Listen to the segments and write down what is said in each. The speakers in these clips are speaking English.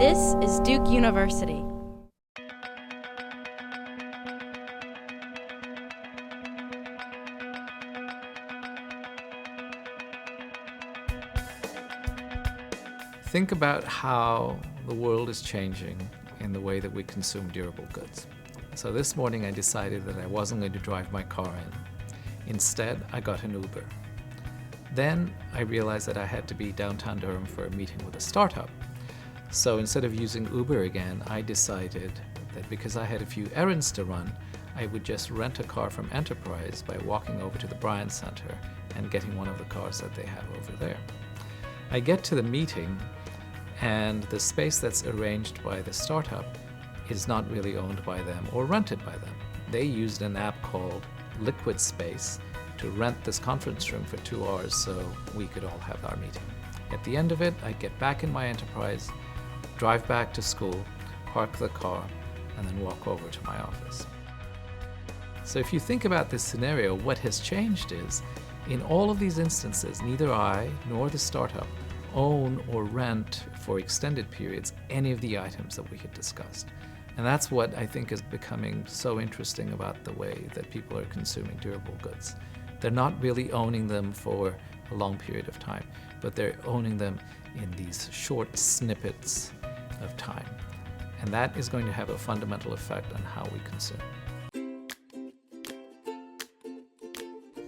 This is Duke University. Think about how the world is changing in the way that we consume durable goods. So this morning I decided that I wasn't going to drive my car in. Instead, I got an Uber. Then I realized that I had to be downtown Durham for a meeting with a startup. So instead of using Uber again, I decided that because I had a few errands to run, I would just rent a car from Enterprise by walking over to the Bryant Center and getting one of the cars that they have over there. I get to the meeting, and the space that's arranged by the startup is not really owned by them or rented by them. They used an app called Liquid Space to rent this conference room for 2 hours so we could all have our meeting. At the end of it, I get back in my Enterprise, drive back to school, park the car, and then walk over to my office. So if you think about this scenario, what has changed is, in all of these instances, neither I nor the startup own or rent for extended periods any of the items that we had discussed. And that's what I think is becoming so interesting about the way that people are consuming durable goods. They're not really owning them for a long period of time, but they're owning them in these short snippets of time. And that is going to have a fundamental effect on how we consume.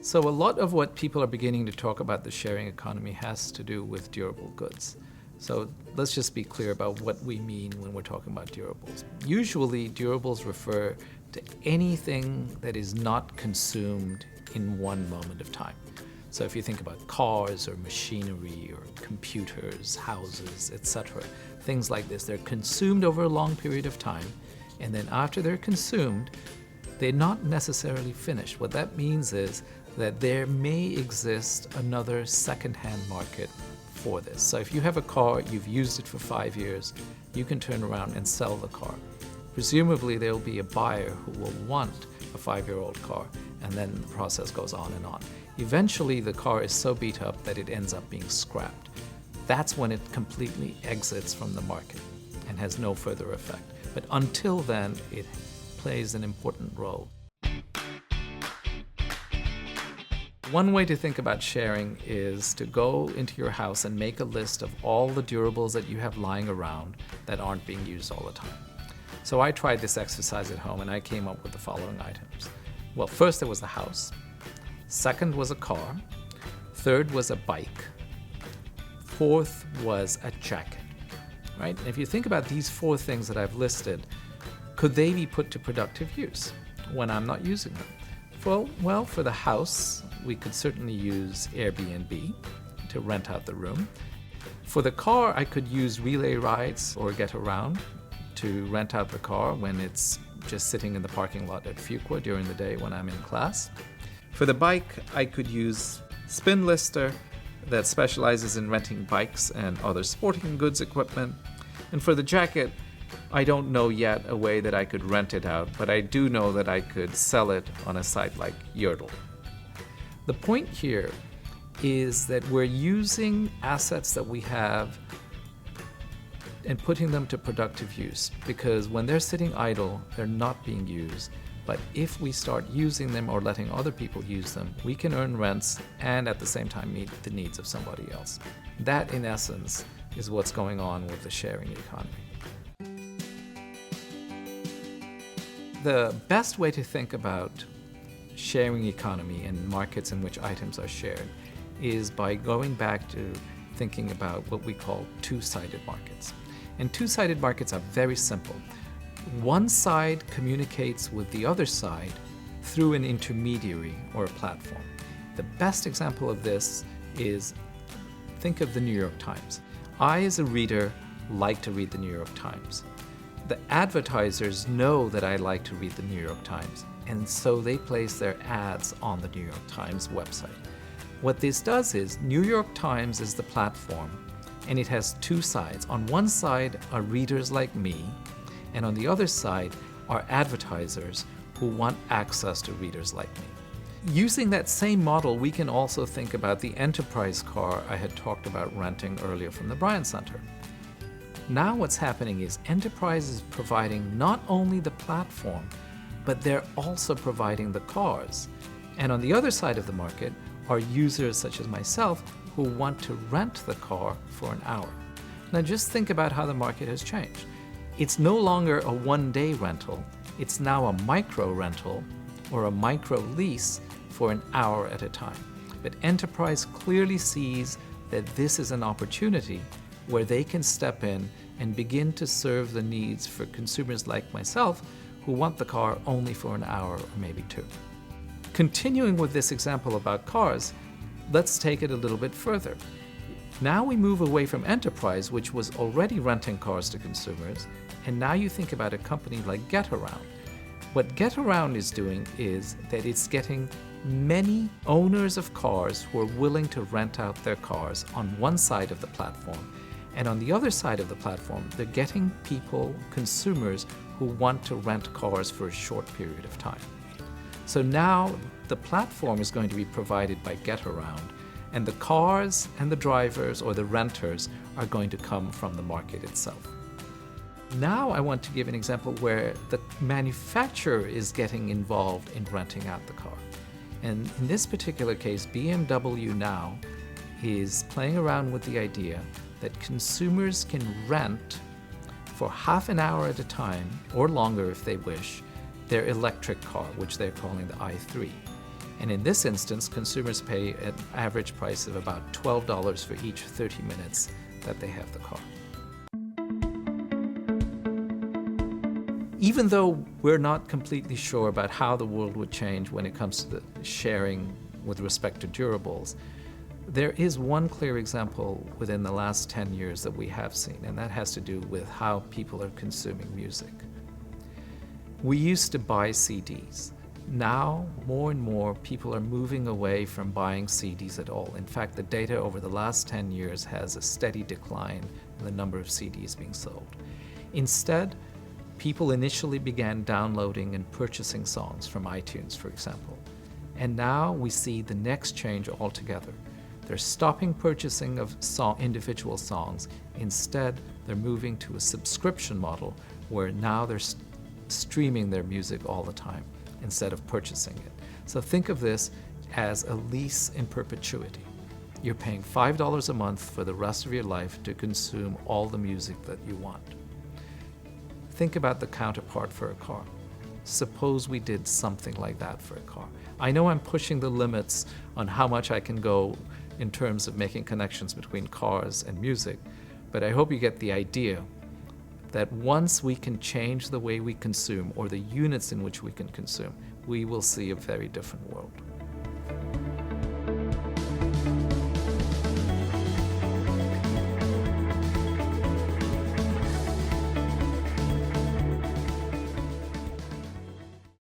So a lot of what people are beginning to talk about the sharing economy has to do with durable goods. So let's just be clear about what we mean when we're talking about durables. Usually durables refer to anything that is not consumed in one moment of time. So if you think about cars or machinery or computers, houses, etc., things like this, they're consumed over a long period of time, and then after they're consumed, they're not necessarily finished. What that means is that there may exist another second-hand market for this. So if you have a car, you've used it for 5 years, you can turn around and sell the car. Presumably there will be a buyer who will want a 5-year-old car, and then the process goes on and on. Eventually the car is so beat up that it ends up being scrapped. That's when it completely exits from the market and has no further effect. But until then, it plays an important role. One way to think about sharing is to go into your house and make a list of all the durables that you have lying around that aren't being used all the time. So I tried this exercise at home and I came up with the following items. Well, first there was the house. Second was a car. Third was a bike. Fourth was a jacket, right? And if you think about these 4 things that I've listed, could they be put to productive use when I'm not using them? Well, for the house, we could certainly use Airbnb to rent out the room. For the car, I could use relay rides or get around to rent out the car when it's just sitting in the parking lot at Fuqua during the day when I'm in class. For the bike, I could use Spin Lister that specializes in renting bikes and other sporting goods equipment. And for the jacket, I don't know yet a way that I could rent it out, but I do know that I could sell it on a site like Yerdle. The point here is that we're using assets that we have and putting them to productive use, because when they're sitting idle, they're not being used. But if we start using them or letting other people use them, we can earn rents and at the same time meet the needs of somebody else. That, in essence, is what's going on with the sharing economy. The best way to think about sharing economy and markets in which items are shared is by going back to thinking about what we call two-sided markets. And two-sided markets are very simple. One side communicates with the other side through an intermediary or a platform. The best example of this is, think of the New York Times. I, as a reader, like to read the New York Times. The advertisers know that I like to read the New York Times, and so they place their ads on the New York Times website. What this does is, New York Times is the platform, and it has 2 sides. On one side are readers like me, and on the other side are advertisers who want access to readers like me. Using that same model, we can also think about the enterprise car I had talked about renting earlier from the Bryant Center. Now what's happening is enterprise is providing not only the platform, but they're also providing the cars. And on the other side of the market are users such as myself who want to rent the car for an hour. Now just think about how the market has changed. It's no longer a one-day rental. It's now a micro rental or a micro lease for an hour at a time. But enterprise clearly sees that this is an opportunity where they can step in and begin to serve the needs for consumers like myself who want the car only for an hour or maybe two. Continuing with this example about cars, let's take it a little bit further. Now we move away from enterprise, which was already renting cars to consumers, and now you think about a company like Getaround. What Getaround is doing is that it's getting many owners of cars who are willing to rent out their cars on one side of the platform. And on the other side of the platform, they're getting people, consumers, who want to rent cars for a short period of time. So now the platform is going to be provided by Getaround, and the cars and the drivers or the renters are going to come from the market itself. Now I want to give an example where the manufacturer is getting involved in renting out the car. And in this particular case, BMW now is playing around with the idea that consumers can rent for half an hour at a time, or longer if they wish, their electric car, which they're calling the i3. And in this instance, consumers pay an average price of about $12 for each 30 minutes that they have the car. Even though we're not completely sure about how the world would change when it comes to the sharing with respect to durables, there is one clear example within the last 10 years that we have seen, and that has to do with how people are consuming music. We used to buy CDs. Now, more and more people are moving away from buying CDs at all. In fact, the data over the last 10 years has a steady decline in the number of CDs being sold. Instead, people initially began downloading and purchasing songs from iTunes, for example. And now we see the next change altogether. They're stopping purchasing of individual songs. Instead, they're moving to a subscription model where now they're streaming their music all the time instead of purchasing it. So think of this as a lease in perpetuity. You're paying $5 a month for the rest of your life to consume all the music that you want. Think about the counterpart for a car. Suppose we did something like that for a car. I know I'm pushing the limits on how much I can go in terms of making connections between cars and music, but I hope you get the idea that once we can change the way we consume or the units in which we can consume, we will see a very different world.